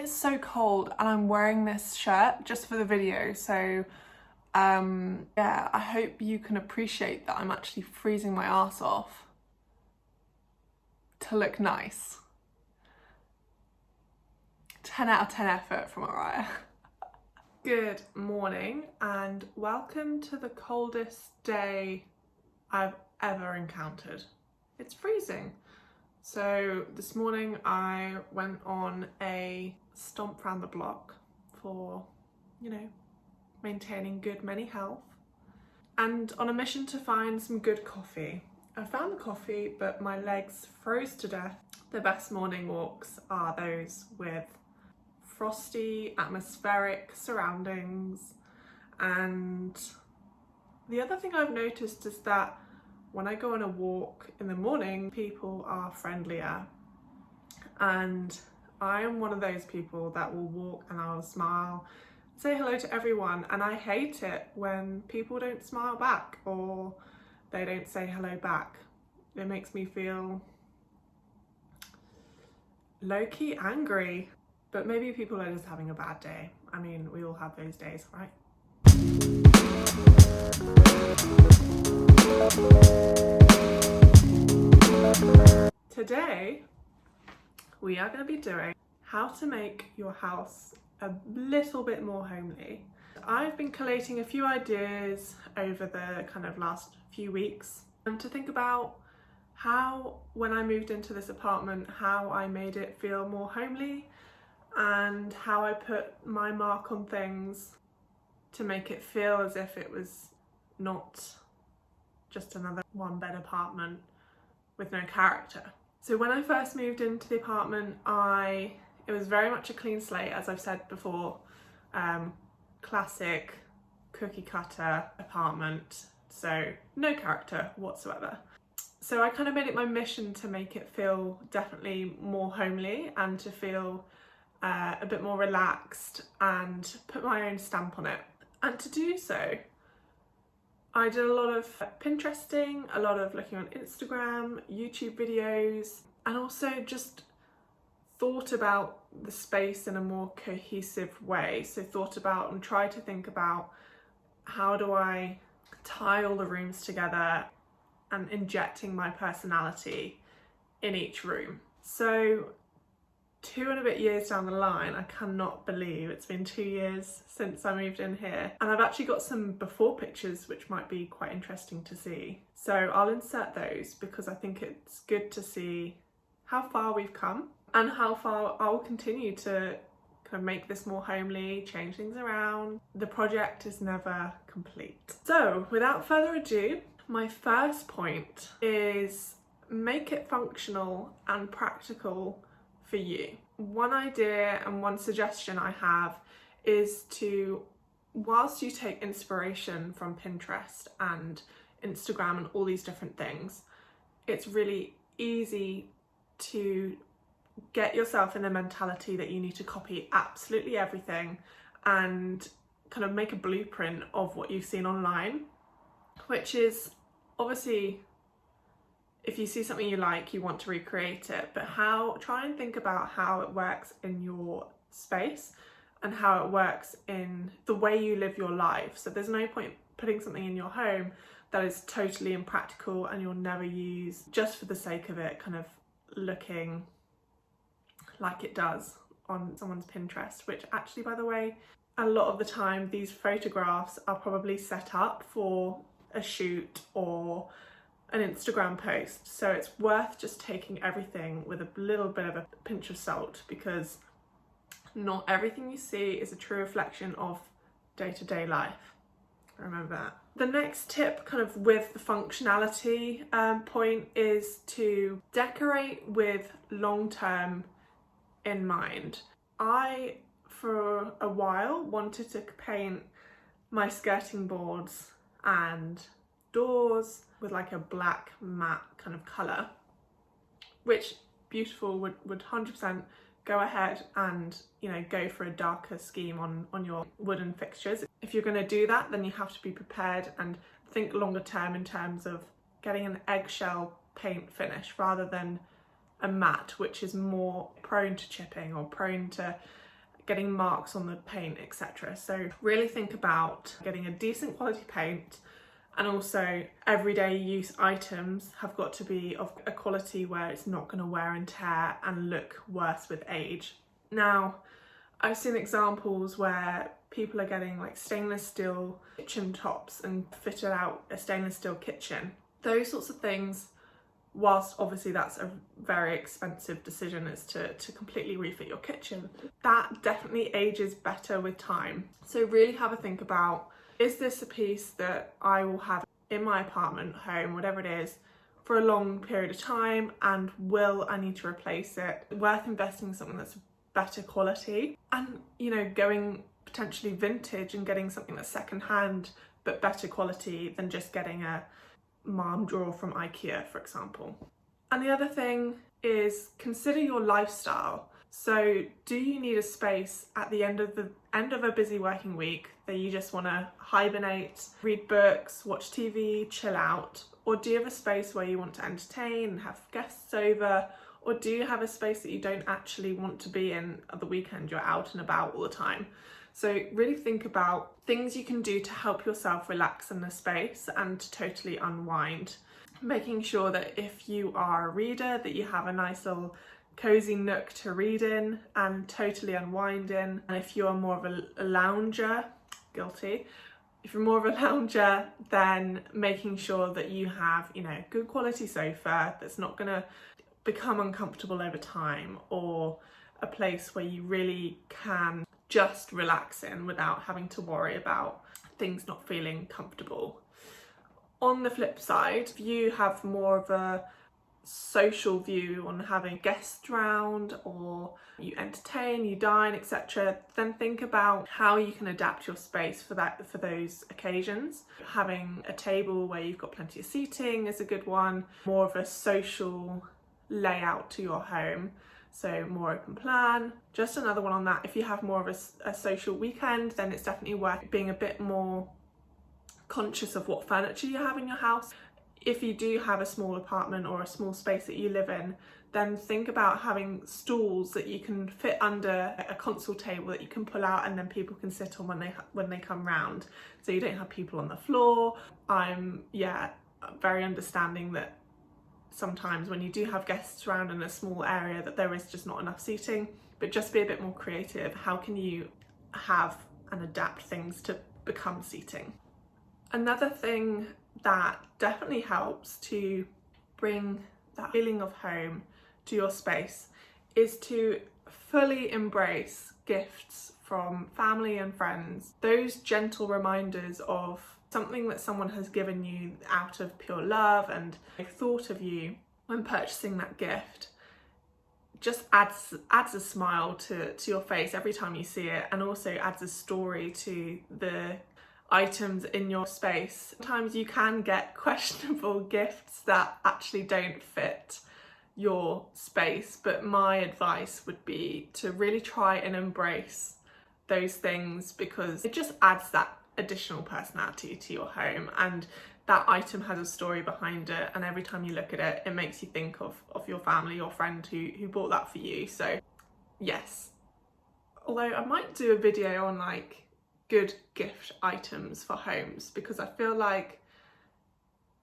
It's so cold and I'm wearing this shirt just for the video, so yeah, I hope you can appreciate that I'm actually freezing my arse off to look nice. 10 out of 10 effort from Oriah. Good morning and welcome to the coldest day I've ever encountered. It's freezing. So this morning I went on a stomp round the block for, maintaining good mental health and on a mission to find some good coffee. I found the coffee, but my legs froze to death. The best morning walks are those with frosty, atmospheric surroundings. And the other thing I've noticed is that when I go on a walk in the morning, people are friendlier. And I am one of those people that will walk and I'll smile, say hello to everyone, and I hate it when people don't smile back or they don't say hello back. It makes me feel low-key angry, but maybe people are just having a bad day. I mean, we all have those days, right? Today, we are going to be doing how to make your house a little bit more homely. I've been collating a few ideas over the kind of last few weeks to think about how, when I moved into this apartment, how I made it feel more homely and how I put my mark on things to make it feel as if it was not just another one-bed apartment with no character. So when I first moved into the apartment, it was very much a clean slate, as I've said before. Classic cookie cutter apartment, so no character whatsoever. So I kind of made it my mission to make it feel definitely more homely and to feel a bit more relaxed and put my own stamp on it. And to do so, I did a lot of Pinteresting, a lot of looking on Instagram, YouTube videos, and also just thought about the space in a more cohesive way. So thought about and tried to think about, how do I tie all the rooms together and injecting my personality in each room. So 2 and a bit years down the line, I cannot believe it's been 2 years since I moved in here. And I've actually got some before pictures which might be quite interesting to see. So I'll insert those because I think it's good to see how far we've come and how far I will continue to kind of make this more homely, change things around. The project is never complete. So without further ado, my first point is make it functional and practical for you. One idea and one suggestion I have is to, whilst you take inspiration from Pinterest and Instagram and all these different things, it's really easy to get yourself in the mentality that you need to copy absolutely everything and kind of make a blueprint of what you've seen online, which is obviously, if you see something you like, you want to recreate it, but try and think about how it works in your space and how it works in the way you live your life. So there's no point putting something in your home that is totally impractical and you'll never use just for the sake of it kind of looking like it does on someone's Pinterest, which actually, by the way, a lot of the time these photographs are probably set up for a shoot or an Instagram post. So it's worth just taking everything with a little bit of a pinch of salt, because not everything you see is a true reflection of day-to-day life. Remember that. The next tip, kind of with the functionality point, is to decorate with long-term in mind. I, for a while, wanted to paint my skirting boards and doors with like a black matte kind of colour, which beautiful, would 100% go ahead and go for a darker scheme on your wooden fixtures. If you're going to do that, then you have to be prepared and think longer term in terms of getting an eggshell paint finish rather than a matte, which is more prone to chipping or prone to getting marks on the paint, etc. So really think about getting a decent quality paint, and also everyday use items have got to be of a quality where it's not going to wear and tear and look worse with age. Now, I've seen examples where people are getting like stainless steel kitchen tops and fitted out a stainless steel kitchen. Those sorts of things, whilst obviously that's a very expensive decision, is to completely refit your kitchen, that definitely ages better with time. So really have a think about, is this a piece that I will have in my apartment, home, whatever it is, for a long period of time, and will I need to replace it? Worth investing in something that's better quality, and going potentially vintage and getting something that's secondhand but better quality than just getting a mom drawer from IKEA, for example. And the other thing is, consider your lifestyle. So do you need a space at the end of a busy working week that you just want to hibernate, read books, watch TV, chill out? Or do you have a space where you want to entertain and have guests over? Or do you have a space that you don't actually want to be in at the weekend? You're out and about all the time. So really think about things you can do to help yourself relax in the space and to totally unwind. Making sure that if you are a reader, that you have a nice little cozy nook to read in and totally unwind in. And if you are more of a lounger, guilty. If you're more of a lounger, then making sure that you have, good quality sofa that's not gonna become uncomfortable over time, or a place where you really can just relax in without having to worry about things not feeling comfortable. On the flip side, if you have more of a social view on having guests round, or you entertain, you dine, etc., then think about how you can adapt your space for those occasions. Having a table where you've got plenty of seating is a good one. More of a social layout to your home, so more open plan. Just another one on that, if you have more of a social weekend, then it's definitely worth being a bit more conscious of what furniture you have in your house. If you do have a small apartment or a small space that you live in, then think about having stools that you can fit under a console table that you can pull out and then people can sit on when they come round, so you don't have people on the floor. I'm very understanding that sometimes when you do have guests around in a small area that there is just not enough seating, but just be a bit more creative. How can you have and adapt things to become seating? Another thing that definitely helps to bring that feeling of home to your space is to fully embrace gifts from family and friends. Those gentle reminders of something that someone has given you out of pure love and thought of you when purchasing that gift just adds a smile to your face every time you see it, and also adds a story to the items in your space. Sometimes you can get questionable gifts that actually don't fit your space, but my advice would be to really try and embrace those things, because it just adds that additional personality to your home, and that item has a story behind it, and every time you look at it, it makes you think of your family or friend who bought that for you. So yes, although I might do a video on like good gift items for homes, because I feel like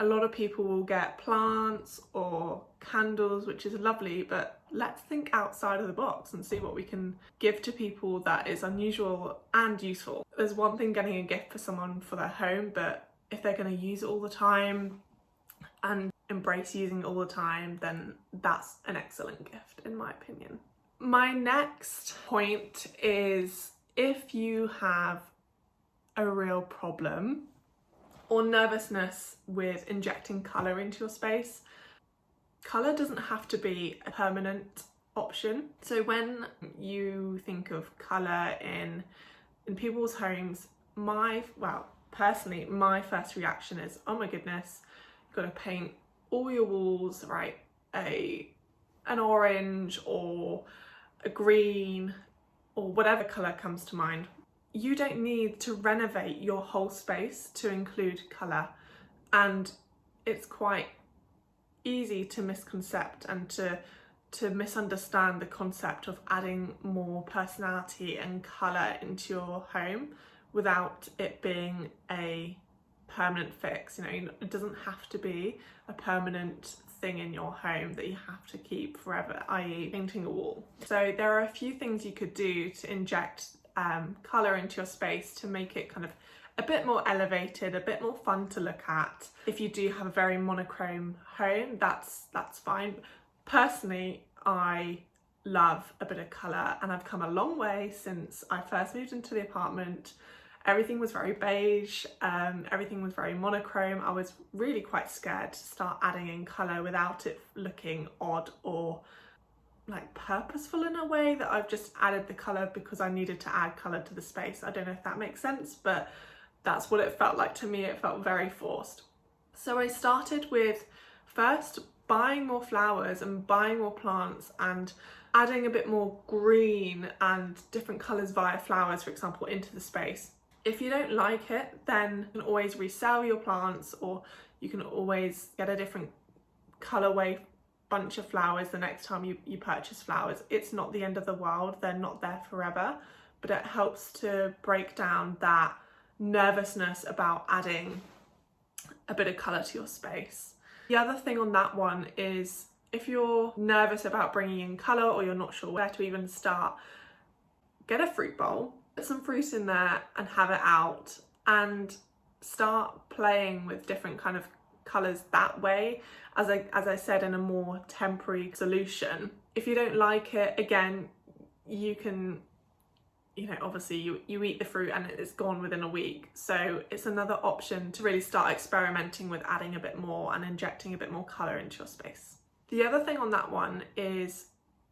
a lot of people will get plants or candles, which is lovely, but let's think outside of the box and see what we can give to people that is unusual and useful. There's one thing getting a gift for someone for their home, but if they're going to use it all the time and embrace using it all the time, then that's an excellent gift in my opinion. My next point is, if you have a real problem or nervousness with injecting colour into your space, colour doesn't have to be a permanent option. So when you think of colour in people's homes, personally, my first reaction is, oh my goodness, you've got to paint all your walls, right? An orange or a green or whatever colour comes to mind. You don't need to renovate your whole space to include colour, and it's quite easy to misconcept and to to misunderstand the concept of adding more personality and colour into your home without it being a permanent fix. You know, it doesn't have to be a permanent thing in your home that you have to keep forever, i.e. painting a wall. So there are a few things you could do to inject colour into your space to make it kind of a bit more elevated, a bit more fun to look at. If you do have a very monochrome home, that's fine. Personally, I love a bit of colour, and I've come a long way since I first moved into the apartment. Everything was very beige, everything was very monochrome. I was really quite scared to start adding in colour without it looking odd or like purposeful in a way, that I've just added the colour because I needed to add colour to the space. I don't know if that makes sense, but that's what it felt like to me. It felt very forced. So I started with first buying more flowers and buying more plants and adding a bit more green and different colours via flowers, for example, into the space. If you don't like it, then you can always resell your plants, or you can always get a different colourway bunch of flowers the next time you purchase flowers. It's not the end of the world, they're not there forever, but it helps to break down that nervousness about adding a bit of colour to your space. The other thing on that one is, if you're nervous about bringing in colour or you're not sure where to even start, get a fruit bowl, put some fruit in there and have it out, and start playing with different kind of colours that way, as I said, in a more temporary solution. If you don't like it, again, you can, you know, obviously you eat the fruit and it's gone within a week. So it's another option to really start experimenting with adding a bit more and injecting a bit more colour into your space. The other thing on that one is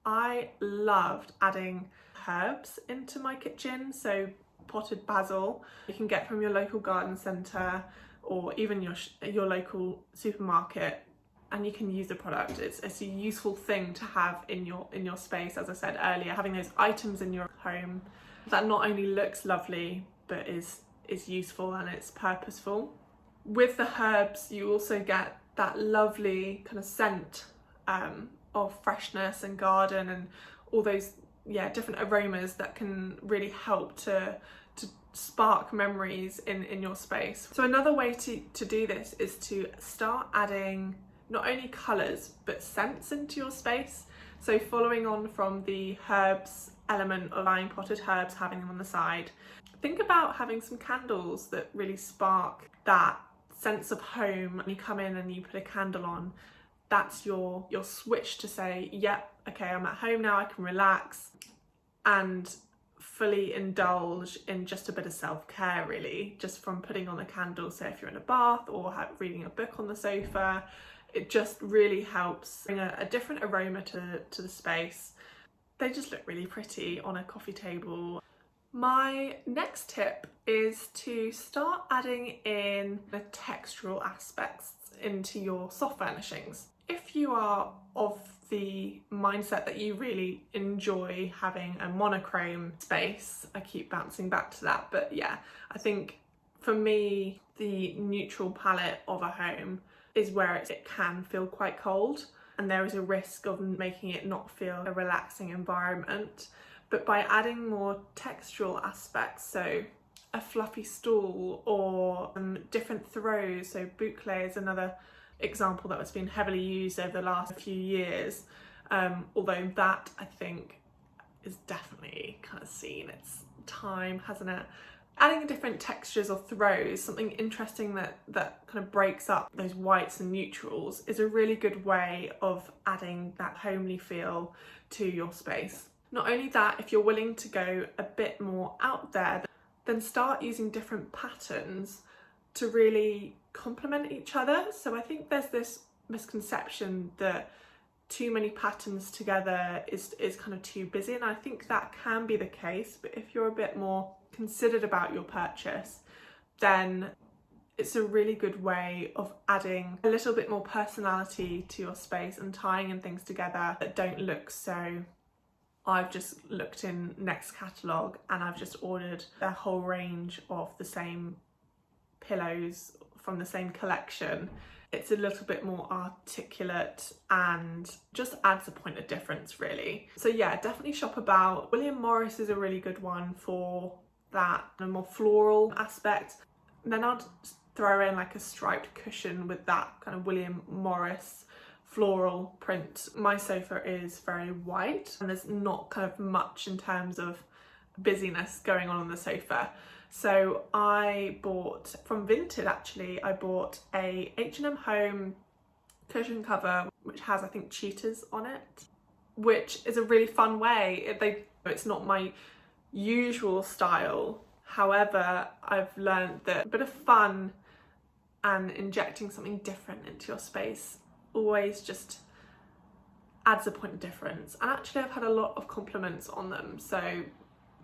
I loved adding herbs into my kitchen. So potted basil you can get from your local garden centre or even your local supermarket, and you can use the product. It's a useful thing to have in your space. As I said earlier, having those items in your home that not only looks lovely but is useful and it's purposeful. With the herbs, you also get that lovely kind of scent of freshness and garden and all those different aromas that can really help to spark memories in your space. So another way to do this is to start adding not only colours but scents into your space. So following on from the herbs element of buying potted herbs, having them on the side, think about having some candles that really spark that sense of home. When you come in and you put a candle on, that's your switch to say, yep, okay, I'm at home now, I can relax and fully indulge in just a bit of self-care, really, just from putting on a candle. So if you're in a bath or reading a book on the sofa, it just really helps bring a different aroma to the space. They just look really pretty on a coffee table. My next tip is to start adding in the textural aspects into your soft furnishings. If you are of the mindset that you really enjoy having a monochrome space, I keep bouncing back to that, but yeah, I think for me, the neutral palette of a home is where it can feel quite cold, and there is a risk of making it not feel a relaxing environment. But by adding more textural aspects, so a fluffy stool or different throws, so boucle is another example that has been heavily used over the last few years, although that I think is definitely kind of seen its time, hasn't it? Adding different textures or throws, something interesting that kind of breaks up those whites and neutrals, is a really good way of adding that homely feel to your space. Not only that, if you're willing to go a bit more out there, then start using different patterns to really complement each other. So I think there's this misconception that too many patterns together is kind of too busy, and I think that can be the case, but if you're a bit more considered about your purchase, then it's a really good way of adding a little bit more personality to your space and tying in things together that don't look so, I've just looked in Next catalogue and I've just ordered a whole range of the same pillows from the same collection. It's a little bit more articulate and just adds a point of difference, really. So yeah, definitely shop about. William Morris is a really good one for that, a more floral aspect. Then I'd throw in like a striped cushion with that kind of William Morris floral print. My sofa is very white and there's not kind of much in terms of busyness going on the sofa. So I bought, from Vinted actually, I bought a H&M Home cushion cover which has, I think, cheetahs on it, which is a really fun way. It's not my usual style, however I've learned that a bit of fun and injecting something different into your space always just adds a point of difference. And actually I've had a lot of compliments on them, so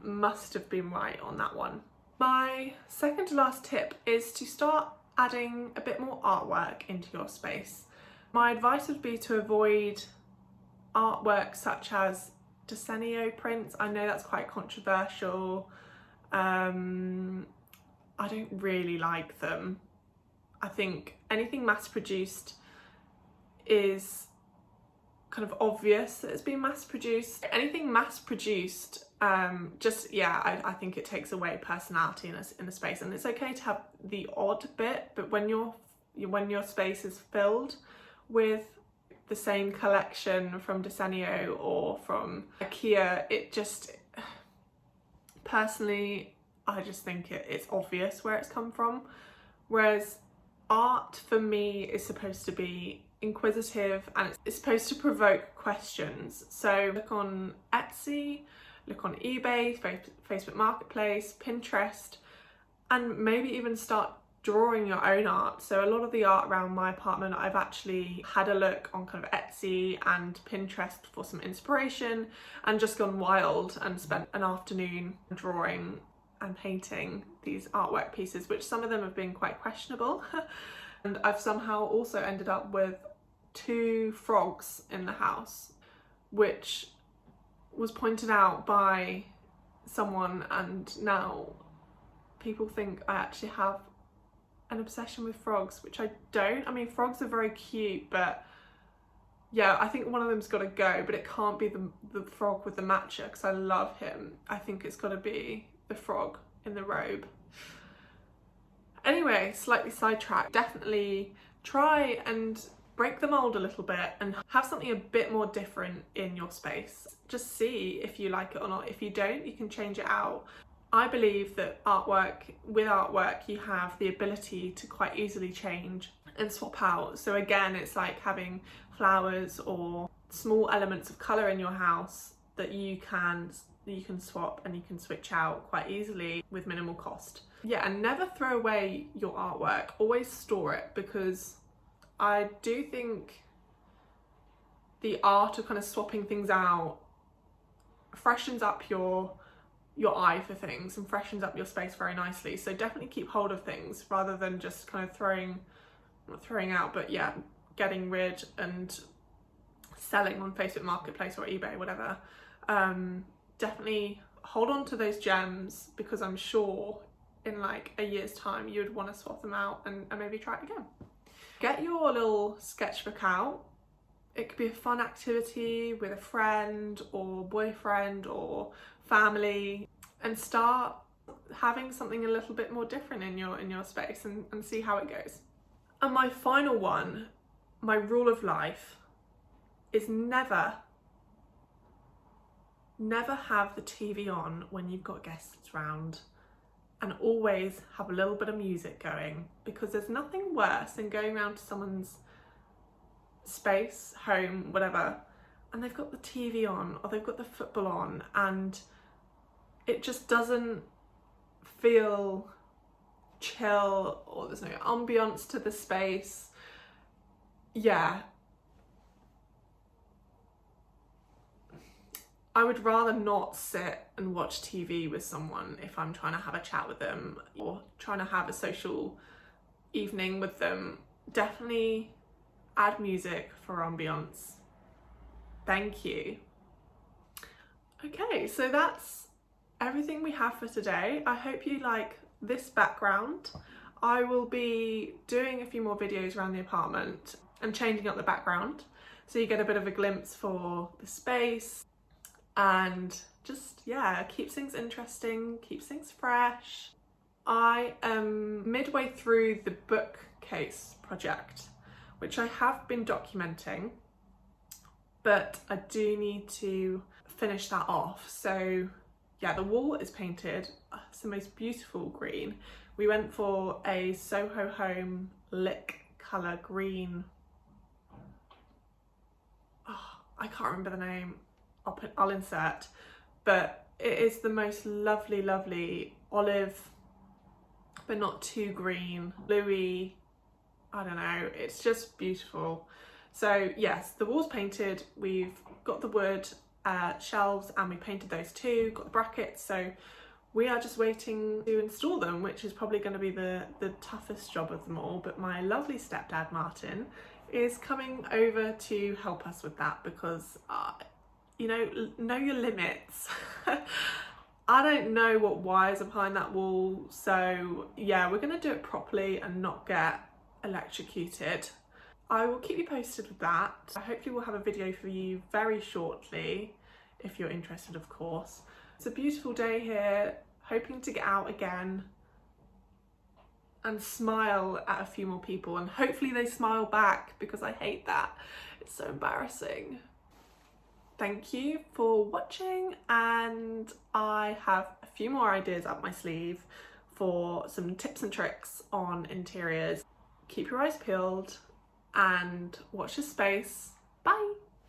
must have been right on that one. My second to last tip is to start adding a bit more artwork into your space. My advice would be to avoid artwork such as Desenio prints. I know that's quite controversial. I don't really like them. I think anything mass produced is kind of obvious that it's been mass produced. Anything mass produced, I think it takes away personality in a space. And it's okay to have the odd bit, but when your space is filled with the same collection from Desenio or from IKEA, it just, personally, I just think it's obvious where it's come from. Whereas art for me is supposed to be inquisitive and it's supposed to provoke questions. So look on Etsy, look on eBay, Facebook Marketplace, Pinterest, and maybe even start drawing your own art. So a lot of the art around my apartment, I've actually had a look on kind of Etsy and Pinterest for some inspiration and just gone wild and spent an afternoon drawing and painting these artwork pieces, which some of them have been quite questionable. And I've somehow also ended up with 2 frogs in the house, which was pointed out by someone, and now people think I actually have an obsession with frogs, which I don't. I mean, frogs are very cute, but yeah, I think one of them's got to go, but it can't be the frog with the matcha because I love him. I think it's got to be the frog in the robe. Anyway, slightly sidetracked. Definitely try and break the mold a little bit and have something a bit more different in your space. Just see if you like it or not. If you don't, you can change it out. I believe that with artwork, you have the ability to quite easily change and swap out. So again, it's like having flowers or small elements of colour in your house that you can swap and you can switch out quite easily with minimal cost. Yeah, and never throw away your artwork. Always store it, because I do think the art of kind of swapping things out freshens up your eye for things and freshens up your space very nicely. So definitely keep hold of things rather than just kind of not throwing out, but yeah, getting rid and selling on Facebook Marketplace or eBay, whatever. Definitely hold on to those gems, because I'm sure in like a year's time you'd want to swap them out and maybe try it again. Get your little sketchbook out. It could be a fun activity with a friend or boyfriend or family, and start having something a little bit more different in your space and see how it goes. And my final one, my rule of life, is never have the TV on when you've got guests round, and always have a little bit of music going, because there's nothing worse than going around to someone's space, home, whatever, and they've got the TV on or they've got the football on and it just doesn't feel chill, or there's no ambience to the space. Yeah, I would rather not sit and watch TV with someone if I'm trying to have a chat with them or trying to have a social evening with them. Definitely add music for ambience. Thank you. Okay, so that's everything we have for today. I hope you like this background. I will be doing a few more videos around the apartment and changing up the background so you get a bit of a glimpse for the space, and just, yeah, keeps things interesting, keeps things fresh. I am midway through the bookcase project, which I have been documenting, but I do need to finish that off. So yeah, the wall is painted. It's the most beautiful green. We went for a Soho Home lick colour green. Oh, I can't remember the name. I'll insert, but it is the most lovely, lovely olive, but not too green, bluey. I don't know, it's just beautiful. So yes, the wall's painted, we've got the wood shelves and we painted those too, got the brackets, so we are just waiting to install them, which is probably going to be the toughest job of them all. But my lovely stepdad Martin is coming over to help us with that because you know your limits. I don't know what wires are behind that wall, so yeah, we're going to do it properly and not get electrocuted. I will keep you posted with that. Hopefully we'll have a video for you very shortly, if you're interested, of course. It's a beautiful day here, hoping to get out again and smile at a few more people, and hopefully they smile back because I hate that. It's so embarrassing. Thank you for watching, and I have a few more ideas up my sleeve for some tips and tricks on interiors. Keep your eyes peeled and watch this space.